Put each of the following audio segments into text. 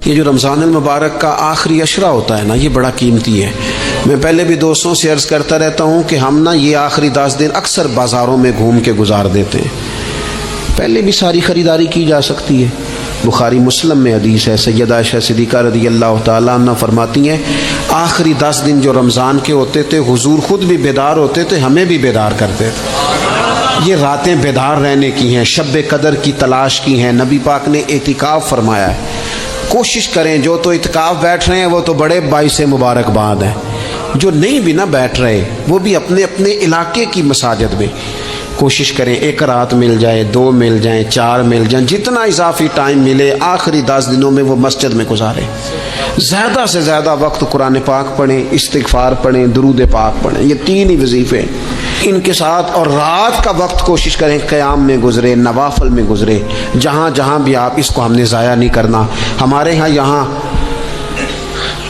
یہ جو رمضان المبارک کا آخری عشرہ ہوتا ہے نا، یہ بڑا قیمتی ہے۔ میں پہلے بھی دوستوں سے عرض کرتا رہتا ہوں کہ ہم نا یہ آخری 10 دن اکثر بازاروں میں گھوم کے گزار دیتے ہیں۔ پہلے بھی ساری خریداری کی جا سکتی ہے۔ بخاری مسلم میں حدیث ہے، سیدہ عائشہ صدیقہ رضی اللہ تعالیٰ عنہ فرماتی ہیں آخری 10 دن جو رمضان کے ہوتے تھے حضور خود بھی بیدار ہوتے تھے، ہمیں بھی بیدار کرتے تھے۔ یہ راتیں بیدار رہنے کی ہیں، شب قدر کی تلاش کی ہیں۔ نبی پاک نے اعتکاف فرمایا ہے۔ کوشش کریں، جو تو اعتکاف بیٹھ رہے ہیں وہ تو بڑے باعث مبارکباد ہیں، جو نہیں بھی نہ بیٹھ رہے وہ بھی اپنے اپنے علاقے کی مساجد میں کوشش کریں، 1 رات مل جائے، 2 مل جائیں، 4 مل جائیں، جتنا اضافی ٹائم ملے آخری 10 دنوں میں وہ مسجد میں گزاریں۔ زیادہ سے زیادہ وقت قرآن پاک پڑھیں، استغفار پڑھیں، درود پاک پڑھیں، یہ 3 ہی وظیفے ان کے ساتھ۔ اور رات کا وقت کوشش کریں قیام میں گزرے، نوافل میں گزرے، جہاں جہاں بھی آپ، اس کو ہم نے ضائع نہیں کرنا۔ ہمارے یہاں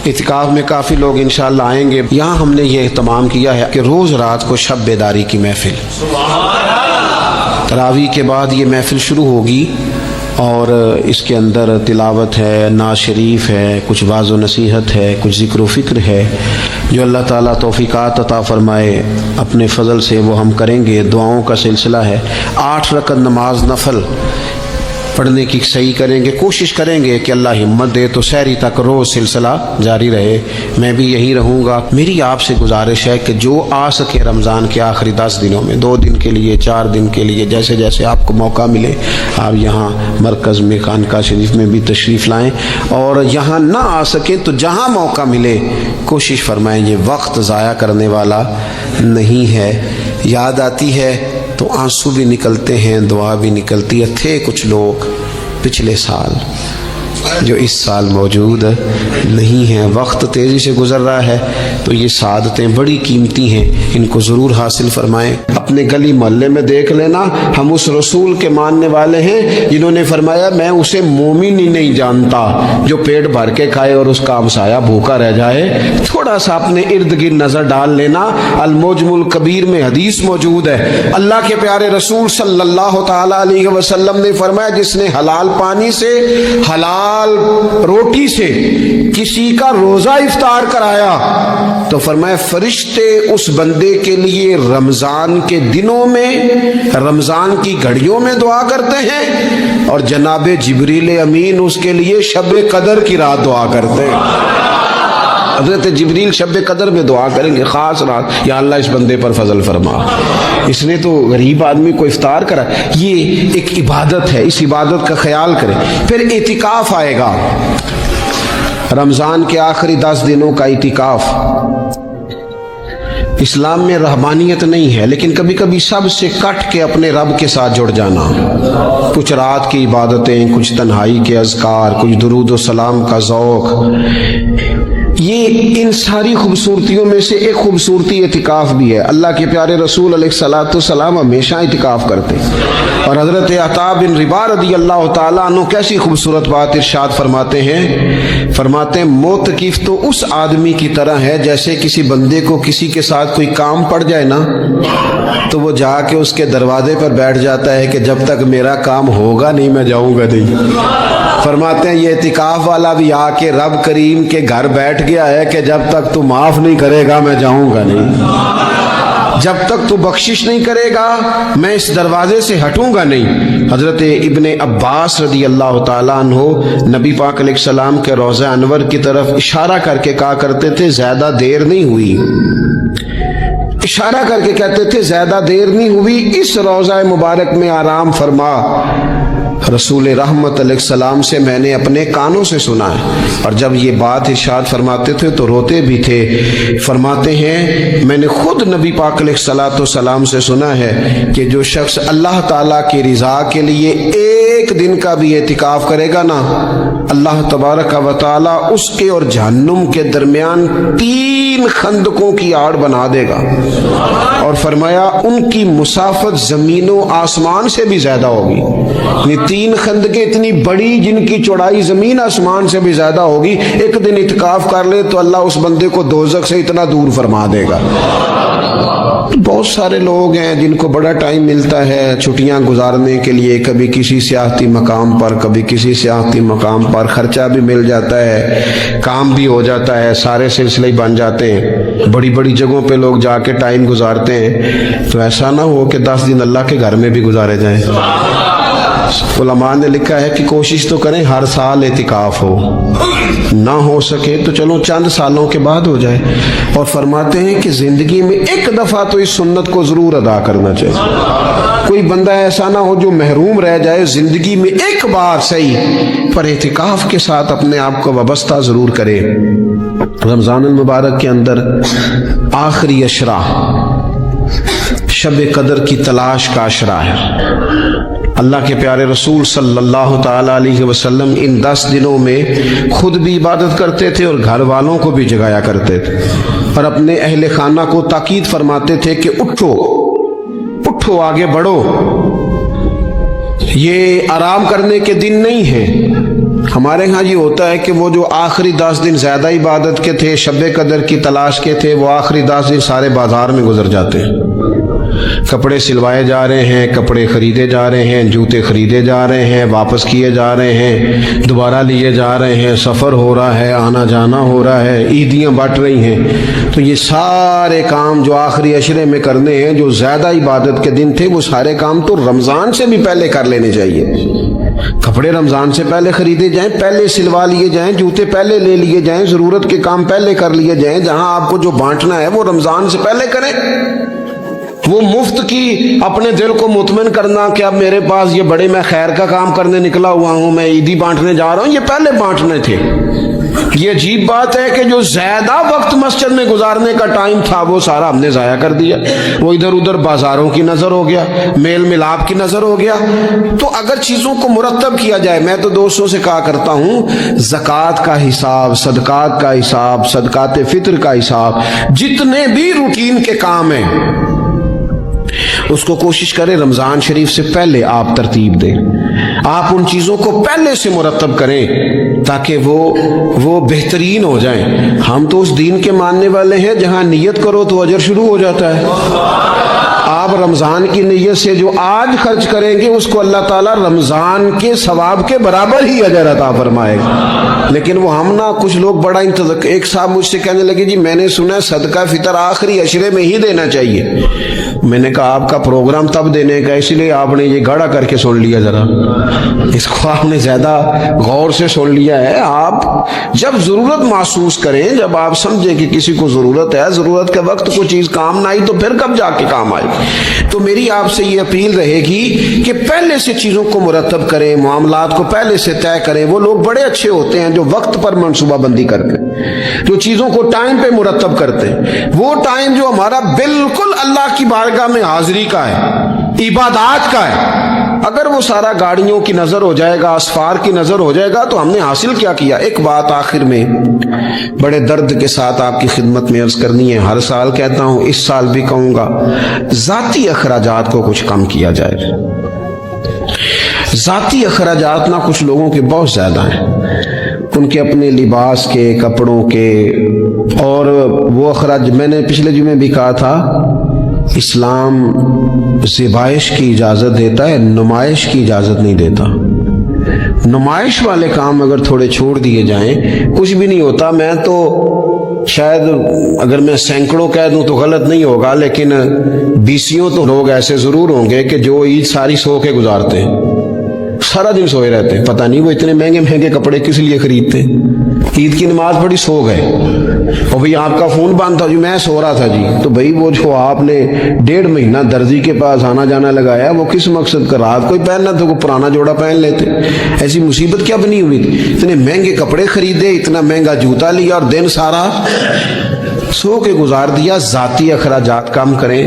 اعتکاف میں کافی لوگ انشاءاللہ آئیں گے۔ یہاں ہم نے یہ اہتمام کیا ہے کہ روز رات کو شب بیداری کی محفل، تراویح کے بعد یہ محفل شروع ہوگی، اور اس کے اندر تلاوت ہے، نعت شریف ہے، کچھ واعظ و نصیحت ہے، کچھ ذکر و فکر ہے۔ جو اللہ تعالیٰ توفیقات عطا فرمائے اپنے فضل سے وہ ہم کریں گے۔ دعاؤں کا سلسلہ ہے، 8 رکعت نماز نفل پڑھنے کی صحیح کریں گے، کوشش کریں گے کہ اللہ ہمت دے تو سحری تک روز سلسلہ جاری رہے۔ میں بھی یہی رہوں گا۔ میری آپ سے گزارش ہے کہ جو آ سکے رمضان کے آخری 10 دنوں میں، 2 دن کے لیے، 4 دن کے لیے، جیسے جیسے آپ کو موقع ملے، آپ یہاں مرکز میں خانقاہ شریف میں بھی تشریف لائیں، اور یہاں نہ آ سکیں تو جہاں موقع ملے کوشش فرمائیں۔ یہ وقت ضائع کرنے والا نہیں ہے۔ یاد آتی ہے تو آنسو بھی نکلتے ہیں، دعا بھی نکلتی ہے۔ تھے کچھ لوگ پچھلے سال جو اس سال موجود نہیں ہیں۔ وقت تیزی سے گزر رہا ہے تو یہ سعادتیں بڑی قیمتی ہیں، ان کو ضرور حاصل فرمائیں۔ اپنے گلی محلے میں دیکھ لینا، ہم اس رسول کے ماننے والے ہیں جنہوں نے فرمایا میں اسے مومن ہی نہیں جانتا جو پیٹ بھر کے کھائے اور اس کا ہمسایہ بھوکا رہ جائے۔ تھوڑا سا اپنے ارد گرد نظر ڈال لینا۔ المعجم الکبیر میں حدیث موجود ہے، اللہ کے پیارے رسول صلی اللہ تعالی علیہ وسلم نے فرمایا جس نے حلال پانی سے، حلال روٹی سے کسی کا روزہ افطار کرایا تو فرمایا فرشتے اس بندے کے لیے رمضان کے دنوں میں، رمضان کی گھڑیوں میں دعا کرتے ہیں، اور جناب جبریل امین اس کے لیے شب قدر کی رات دعا کرتے ہیں۔ حضرت جبریل شب قدر میں دعا کریں گے، خاص رات، یا اللہ اس بندے پر فضل فرما، اس نے تو غریب آدمی کو افطار کرا۔ یہ ایک عبادت ہے، اس عبادت کا خیال کریں۔ پھر اعتکاف آئے گا، رمضان کے آخری 10 دنوں کا اعتکاف۔ اسلام میں رہبانیت نہیں ہے، لیکن کبھی کبھی سب سے کٹ کے اپنے رب کے ساتھ جڑ جانا۔ کچھ رات کی عبادتیں، کچھ تنہائی کے اذکار، کچھ درود و سلام کا ذوق، یہ ان ساری خوبصورتیوں میں سے ایک خوبصورتی اعتکاف بھی ہے۔ اللہ کے پیارے رسول علیہ الصلوۃ والسلام ہمیشہ اعتکاف کرتے، اور حضرت عطا بن رباح رضی اللہ تعالیٰ عنہ کیسی خوبصورت بات ارشاد فرماتے ہیں، فرماتے ہیں معتکف تو اس آدمی کی طرح ہے جیسے کسی بندے کو کسی کے ساتھ کوئی کام پڑ جائے نا تو وہ جا کے اس کے دروازے پر بیٹھ جاتا ہے کہ جب تک میرا کام ہوگا نہیں میں جاؤں گا نہیں۔ فرماتے ہیں یہ اعتکاف والا بھی آ کے رب کریم کے گھر بیٹھ گیا ہے کہ جب تک تو معاف نہیں کرے گا میں جاؤں گا نہیں، جب تک تو بخشش نہیں کرے گا میں اس دروازے سے ہٹوں گا نہیں۔ حضرت ابن عباس رضی اللہ تعالیٰ عنہ نبی پاک علیہ السلام کے روضہ انور کی طرف اشارہ کر کے کہا کرتے تھے زیادہ دیر نہیں ہوئی، اشارہ کر کے کہتے تھے زیادہ دیر نہیں ہوئی، اس روضہ مبارک میں آرام فرما۔ رسول رحمت علیہ السلام سے میں نے اپنے کانوں سے سنا ہے، اور جب یہ بات ارشاد فرماتے تھے تو روتے بھی تھے۔ فرماتے ہیں میں نے خود نبی پاک علیہ السلام سے سنا ہے کہ جو شخص اللہ تعالیٰ کی رضا کے لیے ایک دن کا بھی اعتکاف کرے گا نا، اللہ تبارک و تعالیٰ اس کے اور جہنم کے درمیان 3 خندقوں کی آڑ بنا دے گا، اور فرمایا ان کی مسافت زمین و آسمان سے بھی زیادہ ہوگی۔ یہ 3 خندقیں اتنی بڑی جن کی چوڑائی زمین آسمان سے بھی زیادہ ہوگی، ایک دن اعتکاف کر لے تو اللہ اس بندے کو دوزخ سے اتنا دور فرما دے گا۔ بہت سارے لوگ ہیں جن کو بڑا ٹائم ملتا ہے چھٹیاں گزارنے کے لیے، کبھی کسی سیاحتی مقام پر، کبھی کسی سیاحتی مقام پر، خرچہ بھی مل جاتا ہے، کام بھی ہو جاتا ہے، سارے سلسلے بن جاتے ہیں، بڑی بڑی جگہوں پہ لوگ جا کے ٹائم گزارتے ہیں۔ تو ایسا نہ ہو کہ 10 دن اللہ کے گھر میں بھی گزارے جائیں۔ علماء نے لکھا ہے کہ کوشش تو کریں ہر سال اعتکاف ہو، نہ ہو سکے تو چلو چند سالوں کے بعد ہو جائے، اور فرماتے ہیں کہ زندگی میں ایک دفعہ تو اس سنت کو ضرور ادا کرنا چاہیے۔ کوئی بندہ ایسا نہ ہو جو محروم رہ جائے، زندگی میں ایک بار صحیح پر اعتکاف کے ساتھ اپنے آپ کو وابستہ ضرور کرے۔ رمضان المبارک کے اندر آخری عشرہ شب قدر کی تلاش کا عشرہ ہے۔ اللہ کے پیارے رسول صلی اللہ تعالی علیہ وسلم ان 10 دنوں میں خود بھی عبادت کرتے تھے اور گھر والوں کو بھی جگایا کرتے تھے، اور اپنے اہل خانہ کو تاکید فرماتے تھے کہ اٹھو اٹھو، آگے بڑھو، یہ آرام کرنے کے دن نہیں ہیں۔ ہمارے ہاں یہ ہوتا ہے کہ وہ جو آخری 10 دن زیادہ عبادت کے تھے، شب قدر کی تلاش کے تھے، وہ آخری 10 دن سارے بازار میں گزر جاتے ہیں، کپڑے سلوائے جا رہے ہیں، کپڑے خریدے جا رہے ہیں، جوتے خریدے جا رہے ہیں، واپس کیے جا رہے ہیں، دوبارہ لیے جا رہے ہیں، سفر ہو رہا ہے، آنا جانا ہو رہا ہے، عیدیاں بٹ رہی ہیں۔ تو یہ سارے کام جو آخری عشرے میں کرنے ہیں، جو زیادہ عبادت کے دن تھے، وہ سارے کام تو رمضان سے بھی پہلے کر لینے چاہیے۔ کپڑے رمضان سے پہلے خریدے جائیں، پہلے سلوا لیے جائیں، جوتے پہلے لے لیے جائیں، ضرورت کے کام پہلے کر لیے جائیں۔ جہاں آپ کو جو بانٹنا ہے وہ رمضان سے پہلے کریں۔ وہ مفت کی اپنے دل کو مطمئن کرنا کہ اب میرے پاس یہ بڑے، میں خیر کا کام کرنے نکلا ہوا ہوں، میں عیدی بانٹنے جا رہا ہوں، یہ پہلے بانٹنے تھے۔ یہ عجیب بات ہے کہ جو زیادہ وقت مسجد میں گزارنے کا ٹائم تھا وہ سارا ہم نے ضائع کر دیا۔ وہ ادھر ادھر بازاروں کی نظر ہو گیا، میل ملاپ کی نظر ہو گیا۔ تو اگر چیزوں کو مرتب کیا جائے، میں تو دوستوں سے کہا کرتا ہوں، زکوٰۃ کا حساب، صدقات کا حساب، صدقات فطر کا حساب، جتنے بھی روٹین کے کام ہیں اس کو کوشش کریں رمضان شریف سے پہلے آپ ترتیب دیں، آپ ان چیزوں کو پہلے سے مرتب کریں تاکہ وہ بہترین ہو جائیں۔ ہم تو اس دین کے ماننے والے ہیں جہاں نیت کرو تو اجر شروع ہو جاتا ہے۔ آپ رمضان کی نیت سے جو آج خرچ کریں گے اس کو اللہ تعالیٰ رمضان کے ثواب کے برابر ہی اجر عطا فرمائے گا۔ لیکن وہ ہم نہ، کچھ لوگ بڑا انتظار، ایک صاحب مجھ سے کہنے لگے جی میں نے سنا ہے صدقہ فطر آخری عشرے میں ہی دینا چاہیے۔ میں نے کہا آپ کا پروگرام تب دینے کا، اسی لیے آپ نے یہ گاڑا کر کے سن لیا، ذرا اس کو آپ نے زیادہ غور سے سن لیا ہے۔ آپ جب ضرورت محسوس کریں، جب آپ سمجھیں کہ کسی کو ضرورت ہے، ضرورت کے وقت کوئی چیز کام نہ آئی تو پھر کب جا کے کام آئے۔ تو میری آپ سے یہ اپیل رہے گی کہ پہلے سے چیزوں کو مرتب کریں، معاملات کو پہلے سے طے کریں۔ وہ لوگ بڑے اچھے ہوتے ہیں جو وقت پر منصوبہ بندی کرتے ہیں، جو چیزوں کو ٹائم پہ مرتب کرتے ہیں۔ وہ ٹائم جو ہمارا بالکل اللہ کی بارگاہ میں حاضری کا ہے، عبادات کا ہے، اگر وہ سارا گاڑیوں کی نظر ہو جائے گا، اسفار کی نظر ہو جائے گا تو ہم نے حاصل کیا کیا۔ ایک بات آخر میں بڑے درد کے ساتھ آپ کی خدمت میں عرض کرنی ہے، ہر سال کہتا ہوں، اس سال بھی کہوں گا، ذاتی اخراجات کو کچھ کم کیا جائے۔ ذاتی اخراجات نہ کچھ لوگوں کے بہت زیادہ ہیں، ان کے اپنے لباس کے، کپڑوں کے، اور وہ اخراج میں نے پچھلے جمعے بھی کہا تھا، اسلام ذبائش کی اجازت دیتا ہے، نمائش کی اجازت نہیں دیتا۔ نمائش والے کام اگر تھوڑے چھوڑ دیے جائیں کچھ بھی نہیں ہوتا۔ میں تو شاید اگر میں سینکڑوں کہہ دوں تو غلط نہیں ہوگا، لیکن 20 تو لوگ ایسے ضرور ہوں گے کہ جو عید ساری سو کے گزارتے ہیں، سارا دن سوئے رہتے ہیں، پتہ نہیں وہ اتنے مہنگے مہنگے کپڑے کس لیے خریدتے ہیں۔ عید کی نماز پڑھی، سو گئے، اور بھئی آپ کا فون بند تھا جی میں سو رہا تھا جی، تو بھئی وہ جو آپ نے 1.5 مہینہ درزی کے پاس آنا جانا لگایا وہ کس مقصد کا؟ رات کوئی پہننا تو کوئی پرانا جوڑا پہن لیتے۔ ایسی مصیبت کیا بنی ہوئی تھی؟ اتنے مہنگے کپڑے خریدے، اتنا مہنگا جوتا لیا، اور دن سارا سو کے گزار دیا۔ ذاتی اخراجات کم کریں۔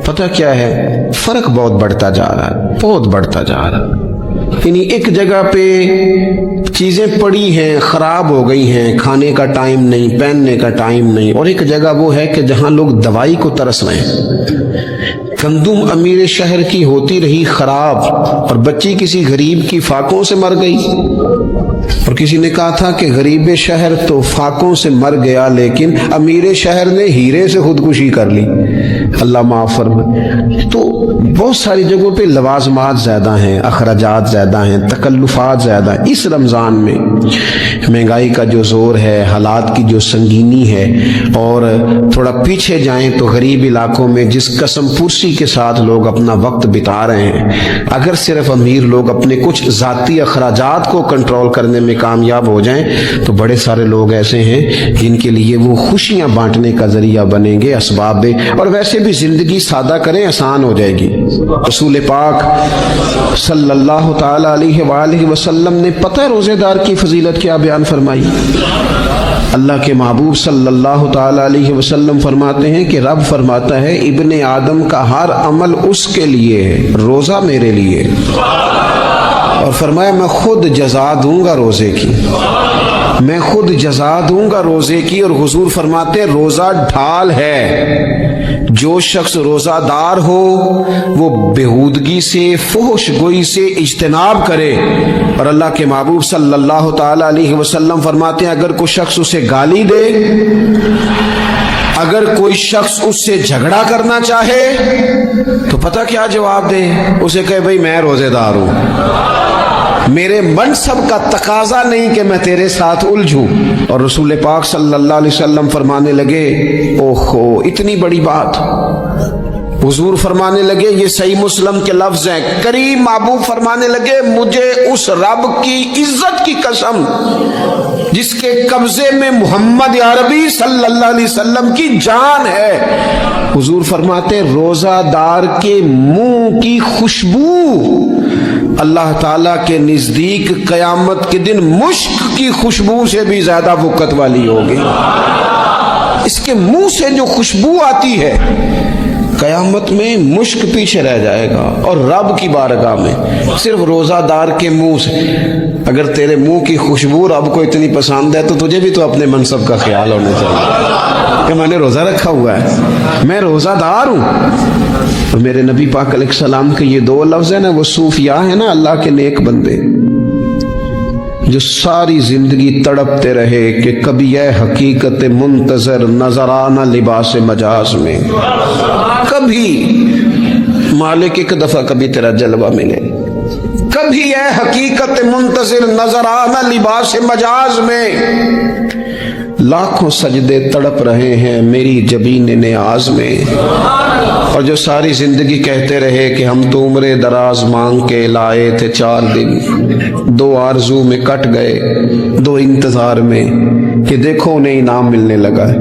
پتہ کیا ہے، فرق بہت بڑھتا جا رہا ہے، بہت بڑھتا جا رہا ہے۔ یعنی ایک جگہ پہ چیزیں پڑی ہیں، خراب ہو گئی ہیں، کھانے کا ٹائم نہیں، پہننے کا ٹائم نہیں، اور ایک جگہ وہ ہے کہ جہاں لوگ دوائی کو ترس رہے ہیں۔ گندم امیر شہر کی ہوتی رہی خراب اور بچی کسی غریب کی فاقوں سے مر گئی. اور کسی نے کہا تھا کہ غریب شہر تو فاقوں سے مر گیا لیکن امیر شہر نے ہیرے سے خودکشی کر لی. اللہ معاف فرمائے. تو بہت ساری جگہوں پہ لوازمات زیادہ ہیں، اخراجات زیادہ ہیں، تکلفات زیادہ ہیں. اس رمضان میں مہنگائی کا جو زور ہے، حالات کی جو سنگینی ہے، اور تھوڑا پیچھے جائیں تو غریب علاقوں میں جس قسم پرسی کے ساتھ لوگ اپنا وقت بتا رہے ہیں، اگر صرف امیر لوگ اپنے کچھ ذاتی اخراجات کو کنٹرول کرنے میں کامیاب ہو جائیں تو بڑے سارے لوگ ایسے ہیں جن کے لیے وہ خوشیاں بانٹنے کا ذریعہ بنیں گے، اسباب. اور ویسے بھی زندگی سادہ کریں، آسان ہو جائے گی. رسول پاک صلی اللہ تعالی علیہ وآلہ وسلم نے پتہ روزے دار کی فضیلت کیا بیان فرمائی؟ اللہ کے محبوب صلی اللہ تعالی علیہ وسلم فرماتے ہیں کہ رب فرماتا ہے ابن آدم کا ہر عمل اس کے لیے ہے، روزہ میرے لیے. اور فرمایا میں خود جزا دوں گا روزے کی، میں خود جزا دوں گا روزے کی. اور حضور فرماتے ہیں روزہ ڈھال ہے، جو شخص روزہ دار ہو وہ بےہودگی سے، فحش گوئی سے اجتناب کرے. اور اللہ کے محبوب صلی اللہ تعالی علیہ وسلم فرماتے ہیں اگر کوئی شخص اسے گالی دے، اگر کوئی شخص اس سے جھگڑا کرنا چاہے تو پتہ کیا جواب دے؟ اسے کہے بھئی میں روزے دار ہوں، میرے منصب کا تقاضا نہیں کہ میں تیرے ساتھ الجھوں. اور رسول پاک صلی اللہ علیہ وسلم فرمانے لگے اوہو اتنی بڑی بات. حضور فرمانے لگے، یہ صحیح مسلم کے لفظ ہیں، کریم محبوب فرمانے لگے مجھے اس رب کی عزت کی قسم جس کے قبضے میں محمد عربی صلی اللہ علیہ وسلم کی جان ہے. حضور فرماتے ہیں روزہ دار کے منہ کی خوشبو اللہ تعالیٰ کے نزدیک قیامت کے دن مشک کی خوشبو سے بھی زیادہ وقت والی ہوگی. اس کے منہ سے جو خوشبو آتی ہے قیامت میں مشک پیچھے رہ جائے گا. اور رب کی بارگاہ میں صرف روزہ دار کے منہ سے، اگر تیرے منہ کی خوشبو رب کو اتنی پسند ہے تو تجھے بھی تو اپنے منصب کا خیال ہونا چاہیے کہ میں نے روزہ رکھا ہوا ہے، میں روزہ دار ہوں. اور میرے نبی پاک علیہ السلام کے یہ دو لفظ ہیں نا، وہ صوفیاء ہیں نا، اللہ کے نیک بندے جو ساری زندگی تڑپتے رہے کہ کبھی اے حقیقت منتظر نظر آنا لباس مجاز میں، کبھی مالک ایک دفعہ کبھی تیرا جلوہ ملے، کبھی اے حقیقت منتظر نظر آنا لباس مجاز میں. لاکھوں سجدے تڑپ رہے ہیں میری جبین نیاز میں. اور جو ساری زندگی کہتے رہے کہ ہم تو عمر دراز مانگ کے لائے تھے 4 دن، 2 آرزو میں کٹ گئے، 2 انتظار میں کہ دیکھو انہیں انعام ملنے لگا ہے.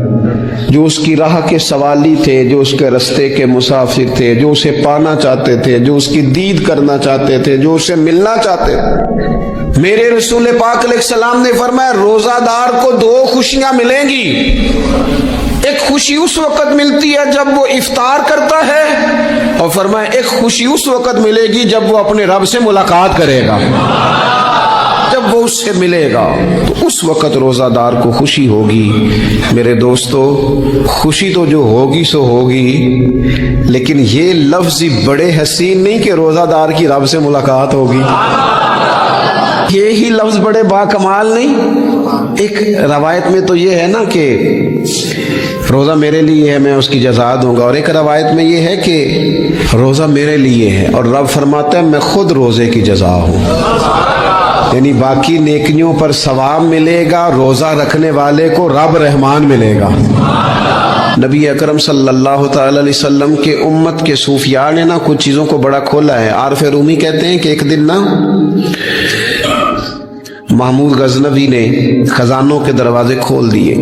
جو اس کی راہ کے سوالی تھے، جو اس کے رستے کے مسافر تھے، جو اسے پانا چاہتے تھے، جو اس کی دید کرنا چاہتے تھے، جو اسے ملنا چاہتے تھے، میرے رسول پاک علیہ السلام نے فرمایا روزہ دار کو 2 خوشیاں ملیں گی. ایک خوشی اس وقت ملتی ہے جب وہ افطار کرتا ہے، اور فرمایا ایک خوشی اس وقت ملے گی جب وہ اپنے رب سے ملاقات کرے گا، جب وہ اس سے ملے گا تو اس وقت روزہ دار کو خوشی ہوگی. میرے دوستو خوشی تو جو ہوگی سو ہوگی، لیکن یہ لفظ بڑے حسین نہیں کہ روزہ دار کی رب سے ملاقات ہوگی، یہی لفظ بڑے با کمال نہیں. ایک روایت میں تو یہ ہے نا کہ روزہ میرے لیے ہے میں اس کی جزا دوں گا، اور ایک روایت میں یہ ہے کہ روزہ میرے لیے ہے اور رب فرماتا ہے میں خود روزے کی جزا ہوں. یعنی باقی نیکیوں پر ثواب ملے گا، روزہ رکھنے والے کو رب رحمان ملے گا. نبی اکرم صلی اللہ تعالی علیہ وسلم کے امت کے صوفیاء نے نا کچھ چیزوں کو بڑا کھولا ہے. عارف رومی کہتے ہیں کہ ایک دن نا محمود غزنوی نے خزانوں کے دروازے کھول دیے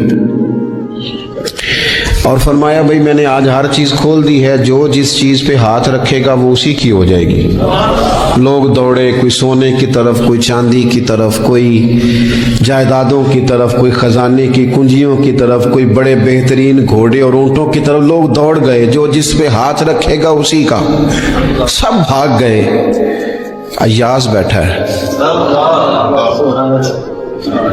اور فرمایا بھئی میں نے آج ہر چیز کھول دی ہے، جو جس چیز پہ ہاتھ رکھے گا وہ اسی کی ہو جائے گی. لوگ دوڑے، کوئی سونے کی طرف، کوئی چاندی کی طرف، کوئی جائیدادوں کی طرف، کوئی خزانے کی کنجیوں کی طرف، کوئی بڑے بہترین گھوڑے اور اونٹوں کی طرف لوگ دوڑ گئے، جو جس پہ ہاتھ رکھے گا اسی کا. سب بھاگ گئے. ایاز بیٹھا ہے،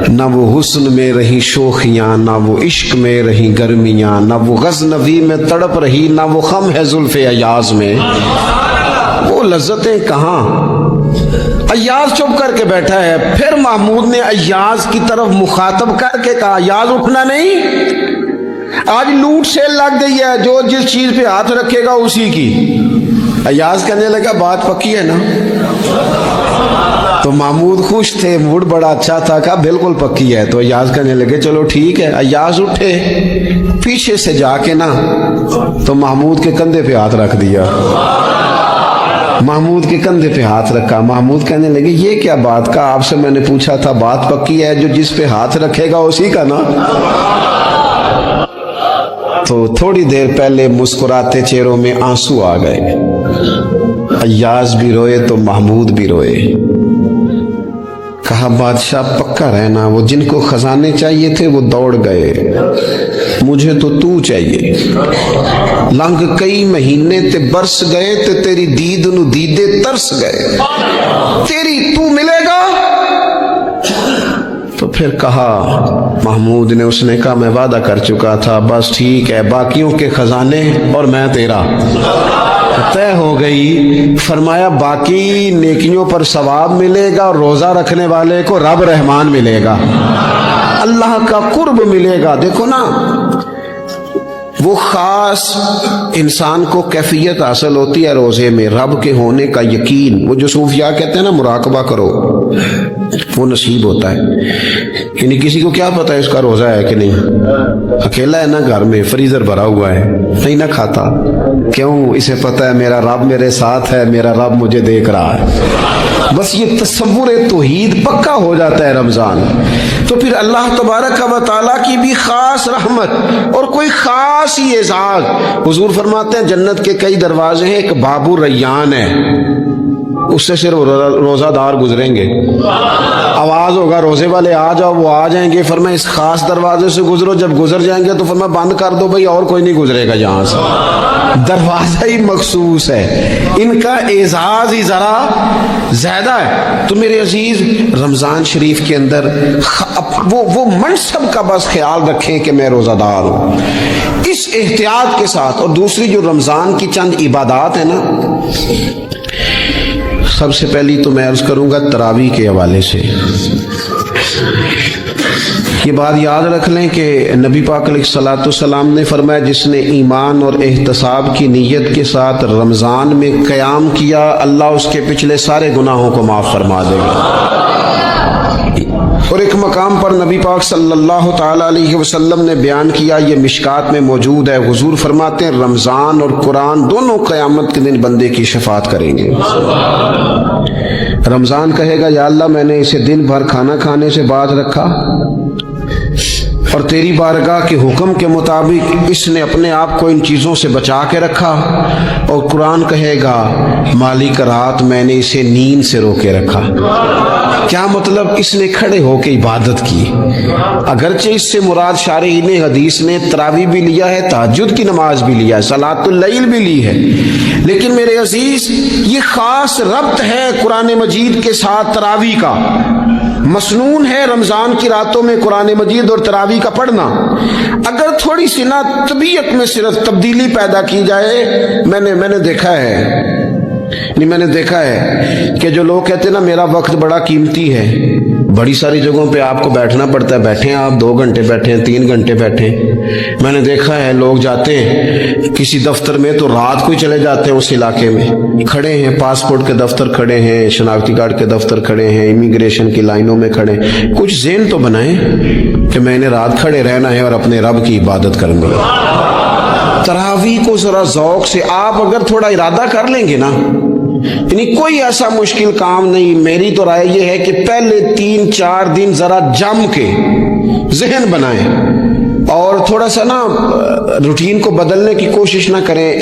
نہ وہ حسن میں رہی شوخیاں، نہ وہ عشق میں رہی گرمیاں، نہ وہ غزنوی میں تڑپ رہی، نہ وہ خم ہے زلف ایاز میں، وہ لذتیں کہاں۔ ایاز چپ کر کے بیٹھا ہے، پھر محمود نے ایاز کی طرف مخاطب کر کے کہا ایاز اٹھنا نہیں، آج لوٹ سیل لگ گئی ہے، جو جس چیز پہ ہاتھ رکھے گا اسی کی۔ ایاز کہنے لگا بات پکی ہے نا؟ تو محمود خوش تھے، موڈ بڑا اچھا تھا، کہا بالکل پکی ہے۔ تو ایاز کہنے لگے چلو ٹھیک ہے۔ ایاز اٹھے، پیچھے سے جا کے نا تو محمود کے کندھے پہ ہاتھ رکھ دیا، محمود کے کندھے پہ ہاتھ رکھا۔ محمود کہنے لگے یہ کیا بات کا، آپ سے میں نے پوچھا تھا بات پکی ہے، جو جس پہ ہاتھ رکھے گا اسی کا نا۔ تو تھوڑی دیر پہلے مسکراتے چہروں میں آنسو آ گئے، ایاز بھی روئے تو محمود بھی روئے۔ کہا بادشاہ پکا رہنا، وہ جن کو خزانے چاہیے تھے وہ دوڑ گئے، مجھے تو چاہیے۔ لنگ کئی مہینے تے برس گئے تے تیری دید نو دیدے ترس گئے، تیری تو ملے گا۔ تو پھر کہا محمود نے، اس نے کہا میں وعدہ کر چکا تھا، بس ٹھیک ہے، باقیوں کے خزانے اور میں تیرا طے ہو گئی۔ فرمایا باقی نیکیوں پر ثواب ملے گا، اور روزہ رکھنے والے کو رب رحمان ملے گا، اللہ کا قرب ملے گا۔ دیکھو نا، وہ خاص انسان کو کیفیت حاصل ہوتی ہے روزے میں، رب کے ہونے کا یقین۔ وہ جو صوفیاء کہتے ہیں نا مراقبہ کرو، وہ نصیب ہوتا ہے۔ یعنی کسی کو کیا پتا ہے اس کا روزہ ہے کہ نہیں، اکیلا ہے نا گھر میں، فریزر بھرا ہوا ہے، نہیں نہ کھاتا، کیوں؟ اسے پتا ہے میرا رب میرے ساتھ ہے، میرا رب مجھے دیکھ رہا ہے۔ بس یہ تصور توحید پکا ہو جاتا ہے رمضان، تو پھر اللہ تبارک و تعالیٰ کی بھی خاص رحمت اور کوئی خاص ہی اعزاز۔ حضور فرماتے ہیں جنت کے کئی دروازے ہیں، ایک باب الریان ہے، اس سے صرف روزہ دار گزریں گے، آواز ہوگا روزے والے آ جاؤ، وہ آ جائیں گے، فرمایا اس خاص دروازے سے گزرو، جب گزر جائیں گے تو فرمایا بند کر دو بھائی، اور کوئی نہیں گزرے گا یہاں سے، دروازہ ہی مخصوص ہے، ان کا اعزاز ہی ذرا زیادہ ہے۔ تو میرے عزیز رمضان شریف کے اندر وہ منصب کا بس خیال رکھیں کہ میں روزہ دار ہوں، اس احتیاط کے ساتھ۔ اور دوسری جو رمضان کی چند عبادات ہیں نا، سب سے پہلی تو میں عرض کروں گا تراویح کے حوالے سے، یہ بات یاد رکھ لیں کہ نبی پاک علیہ الصلوۃ والسلام نے فرمایا جس نے ایمان اور احتساب کی نیت کے ساتھ رمضان میں قیام کیا، اللہ اس کے پچھلے سارے گناہوں کو معاف فرما دے گا۔ اور ایک مقام پر نبی پاک صلی اللہ تعالی علیہ وسلم نے بیان کیا، یہ مشکات میں موجود ہے، حضور فرماتے ہیں رمضان اور قرآن دونوں قیامت کے دن بندے کی شفاعت کریں گے۔ رمضان کہے گا یا اللہ میں نے اسے دن بھر کھانا کھانے سے باز رکھا، اور تیری بارگاہ کے حکم کے مطابق اس نے اپنے آپ کو ان چیزوں سے بچا کے رکھا۔ اور قرآن کہے گا مالک رات میں نے اسے نیند سے روکے رکھا۔ کیا مطلب؟ اس نے کھڑے ہو کے عبادت کی، اگرچہ اس سے مراد شارحین حدیث نے تراویح بھی لیا ہے، تہجد کی نماز بھی لیا ہے، صلاۃ اللیل بھی لی ہے، لیکن میرے عزیز یہ خاص ربط ہے قرآن مجید کے ساتھ تراویح کا۔ مسنون ہے رمضان کی راتوں میں قرآن مجید اور تراویح کا پڑھنا۔ اگر تھوڑی سی نا طبیعت میں صرف تبدیلی پیدا کی جائے، میں نے دیکھا ہے کہ جو لوگ کہتے ہیں نا میرا وقت بڑا قیمتی ہے، بڑی ساری جگہوں پہ آپ کو بیٹھنا پڑتا ہے، بیٹھیں آپ 2 گھنٹے بیٹھیں، 3 گھنٹے بیٹھیں۔ میں نے دیکھا ہے لوگ جاتے ہیں کسی دفتر میں تو رات کو ہی چلے جاتے ہیں، اس علاقے میں کھڑے ہیں، پاسپورٹ کے دفتر کھڑے ہیں، شناختی کارڈ کے دفتر کھڑے ہیں، امیگریشن کی لائنوں میں کھڑے ہیں۔ کچھ ذہن تو بنائیں کہ میں نے رات کھڑے رہنا ہے اور اپنے رب کی عبادت کرنی ہے۔ تراویح کو ذرا ذوق سے آپ اگر تھوڑا ارادہ کر لیں گے نا، یعنی کوئی ایسا مشکل کام نہیں۔ میری تو رائے یہ ہے کہ پہلے 3-4 دن ذرا جم کے ذہن بنائیں اور تھوڑا سا نا روٹین کو بدلنے کی کوشش نہ کریں۔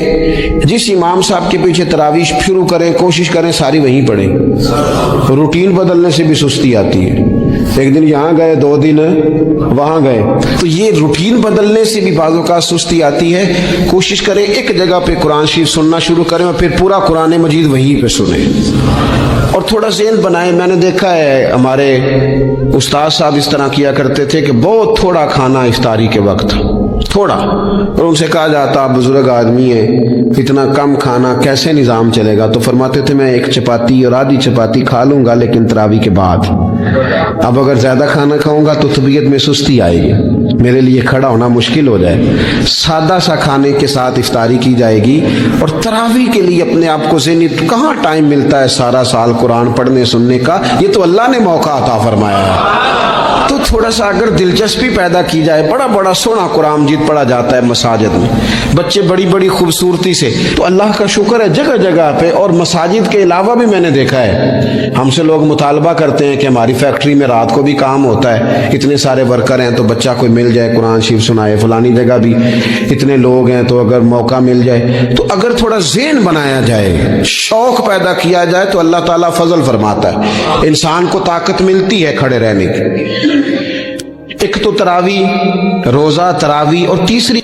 جس امام صاحب کے پیچھے تراویح شروع کریں، کوشش کریں ساری وہیں پڑھیں۔ روٹین بدلنے سے بھی سستی آتی ہے۔ ایک دن یہاں گئے، 2 دن وہاں گئے. تو یہ روٹین بدلنے سے بھی بعض اوقات سستی آتی ہے. کوشش کریں ایک جگہ پہ قرآن شریف سننا شروع کریں اور پھر پورا قرآن مجید وہیں پہ سنیں اور تھوڑا ذہن بنائیں. میں نے دیکھا ہے ہمارے استاد صاحب اس طرح کیا کرتے تھے کہ بہت تھوڑا کھانا افطاری کے وقت، تھوڑا، اور ان سے کہا جاتا آپ بزرگ آدمی ہیں، اتنا کم کھانا کیسے نظام چلے گا؟ تو فرماتے تھے میں 1 چپاتی اور آدھی چپاتی کھا لوں گا لیکن تراویح کے بعد. اب اگر زیادہ کھانا کھاؤں گا تو طبیعت میں سستی آئے گی، میرے لیے کھڑا ہونا مشکل ہو جائے. سادہ سا کھانے کے ساتھ افطاری کی جائے گی. اور تراویح کے لیے اپنے آپ کو ذہنی، کہاں ٹائم ملتا ہے سارا سال قرآن پڑھنے سننے کا؟ یہ تو اللہ نے موقع عطا فرمایا ہے. تو تھوڑا سا اگر دلچسپی پیدا کی جائے، بڑا بڑا سونا قرآن مجید پڑھا جاتا ہے مساجد میں، بچے بڑی بڑی خوبصورتی سے، تو اللہ کا شکر ہے جگہ جگہ پہ. اور مساجد کے علاوہ بھی میں نے دیکھا ہے، ہم سے لوگ مطالبہ کرتے ہیں کہ ہماری فیکٹری میں رات کو بھی کام ہوتا ہے، اتنے سارے ورکر ہیں تو بچہ کوئی مل جائے قرآن شریف سنائے، فلانی جگہ بھی اتنے لوگ ہیں تو اگر موقع مل جائے. تو اگر تھوڑا ذہن بنایا جائے، شوق پیدا کیا جائے تو اللہ تعالیٰ فضل فرماتا ہے، انسان کو طاقت ملتی ہے کھڑے رہنے کی. ایک تو تراویح، روزہ تراویح، اور تیسری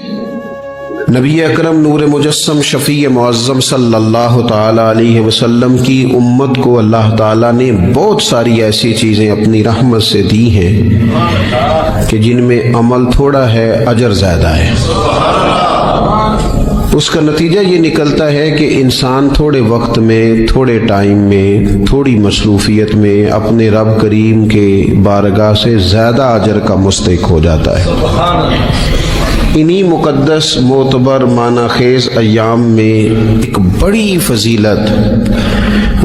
نبی اکرم نور مجسم شفیع معظم صلی اللہ تعالی علیہ وسلم کی امت کو اللہ تعالیٰ نے بہت ساری ایسی چیزیں اپنی رحمت سے دی ہیں کہ جن میں عمل تھوڑا ہے اجر زیادہ ہے. اس کا نتیجہ یہ نکلتا ہے کہ انسان تھوڑے وقت میں، تھوڑے ٹائم میں، تھوڑی مصروفیت میں اپنے رب کریم کے بارگاہ سے زیادہ اجر کا مستحق ہو جاتا ہے. انہی مقدس معتبر معنی خیز ایام میں ایک بڑی فضیلت،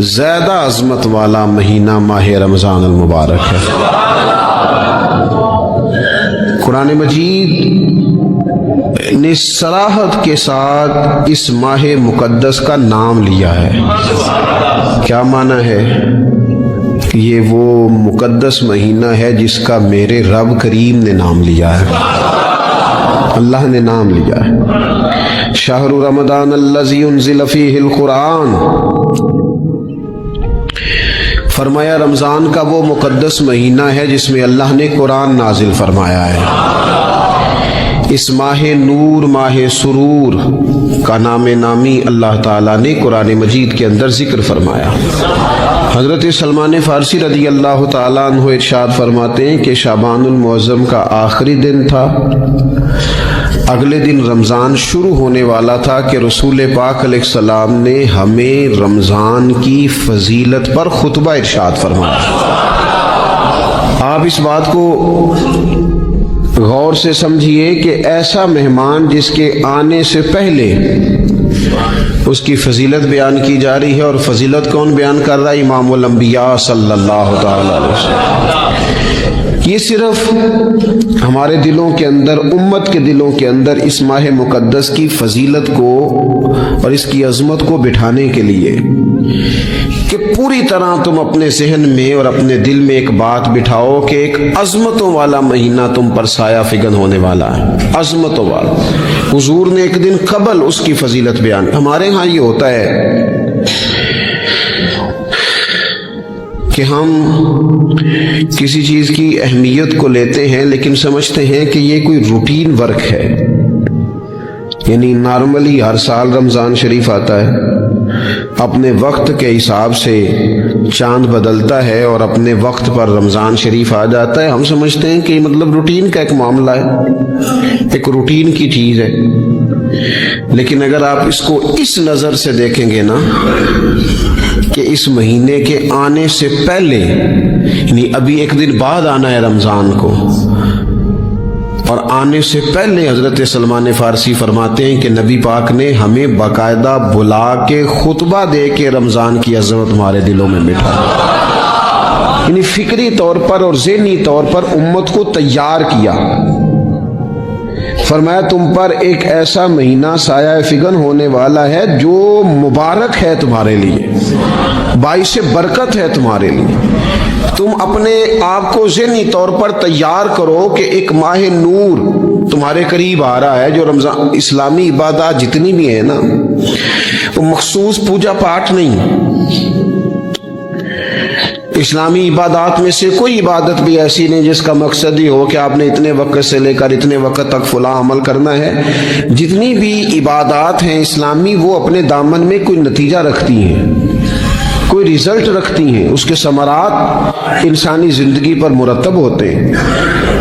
زیادہ عظمت والا مہینہ ماہ رمضان المبارک ہے. قرآن مجید نے صراحت کے ساتھ اس ماہ مقدس کا نام لیا ہے. کیا معنی ہے؟ کہ یہ وہ مقدس مہینہ ہے جس کا میرے رب کریم نے نام لیا ہے، اللہ نے نام لیا ہے. شہر رمضان الذی انزل فیہ القرآن، فرمایا رمضان کا وہ مقدس مہینہ ہے جس میں اللہ نے قرآن نازل فرمایا ہے. اس ماہ نور، ماہ سرور کا نام نامی اللہ تعالیٰ نے قرآن مجید کے اندر ذکر فرمایا. حضرت سلمان فارسی رضی اللہ تعالیٰ عنہ ارشاد فرماتے ہیں کہ شعبان المعظم کا آخری دن تھا، اگلے دن رمضان شروع ہونے والا تھا کہ رسول پاک علیہ السلام نے ہمیں رمضان کی فضیلت پر خطبہ ارشاد فرمایا. آپ اس بات کو غور سے سمجھیے کہ ایسا مہمان جس کے آنے سے پہلے اس کی فضیلت بیان کی جا رہی ہے، اور فضیلت کون بیان کر رہا ہے؟ امام الانبیاء صلی اللہ تعالی علیہ وسلم. یہ صرف ہمارے دلوں کے اندر، امت کے دلوں کے اندر اس ماہ مقدس کی فضیلت کو اور اس کی عظمت کو بٹھانے کے لیے کہ پوری طرح تم اپنے ذہن میں اور اپنے دل میں ایک بات بٹھاؤ کہ ایک عظمتوں والا مہینہ تم پر سایہ فگن ہونے والا ہے، عظمتوں والا. حضور نے ایک دن قبل اس کی فضیلت بیان. ہمارے ہاں یہ ہوتا ہے کہ ہم کسی چیز کی اہمیت کو لیتے ہیں لیکن سمجھتے ہیں کہ یہ کوئی روٹین ورک ہے. یعنی نارملی ہر سال رمضان شریف آتا ہے، اپنے وقت کے حساب سے چاند بدلتا ہے اور اپنے وقت پر رمضان شریف آ جاتا ہے. ہم سمجھتے ہیں کہ مطلب روٹین کا ایک معاملہ ہے، ایک روٹین کی چیز ہے. لیکن اگر آپ اس کو اس نظر سے دیکھیں گے نا کہ اس مہینے کے آنے سے پہلے، یعنی ابھی ایک دن بعد آنا ہے رمضان کو، اور آنے سے پہلے حضرت سلمان فارسی فرماتے ہیں کہ نبی پاک نے ہمیں باقاعدہ بلا کے خطبہ دے کے رمضان کی عظمت ہمارے دلوں میں بٹھا، یعنی فکری طور پر اور ذہنی طور پر امت کو تیار کیا. فرمایا تم پر ایک ایسا مہینہ سایہ فگن ہونے والا ہے جو مبارک ہے تمہارے لیے، باعث برکت ہے تمہارے لیے. تم اپنے آپ کو ذہنی طور پر تیار کرو کہ ایک ماہ نور تمہارے قریب آ رہا ہے. جو رمضان، اسلامی عبادات جتنی بھی ہیں نا، وہ مخصوص پوجا پاٹ نہیں. اسلامی عبادات میں سے کوئی عبادت بھی ایسی نہیں جس کا مقصد ہی ہو کہ آپ نے اتنے وقت سے لے کر اتنے وقت تک فلاں عمل کرنا ہے۔ جتنی بھی عبادات ہیں اسلامی، وہ اپنے دامن میں کوئی نتیجہ رکھتی ہیں، کوئی ریزلٹ رکھتی ہیں، اس کے ثمرات انسانی زندگی پر مرتب ہوتے ہیں۔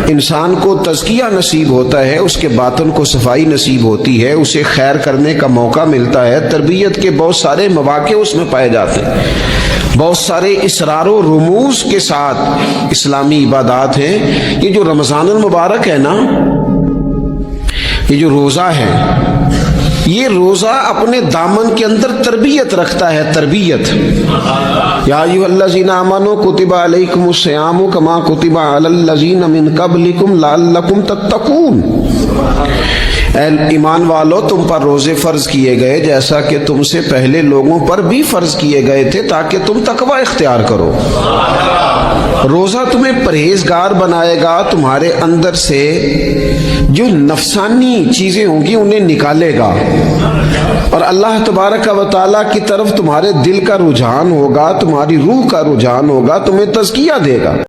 انسان کو تزکیہ نصیب ہوتا ہے، اس کے باطن کو صفائی نصیب ہوتی ہے، اسے خیر کرنے کا موقع ملتا ہے، تربیت کے بہت سارے مواقع اس میں پائے جاتے ہیں، بہت سارے اسرار و رموز کے ساتھ اسلامی عبادات ہیں۔ یہ جو رمضان المبارک ہے نا، یہ جو روزہ ہے، یہ روزہ اپنے دامن کے اندر تربیت رکھتا ہے، تربیت۔ یا ایھا الذین آمنوا کتب علیکم الصیام کما کتب علی الذین من قبلکم لعلکم تتقون۔ اے ایمان والو، تم پر روزے فرض کیے گئے جیسا کہ تم سے پہلے لوگوں پر بھی فرض کیے گئے تھے تاکہ تم تقوی اختیار کرو۔ روزہ تمہیں پرہیزگار بنائے گا، تمہارے اندر سے جو نفسانی چیزیں ہوں گی انہیں نکالے گا، اور اللہ تبارک و تعالیٰ کی طرف تمہارے دل کا رجحان ہوگا، تمہاری روح کا رجحان ہوگا، تمہیں تزکیہ دے گا۔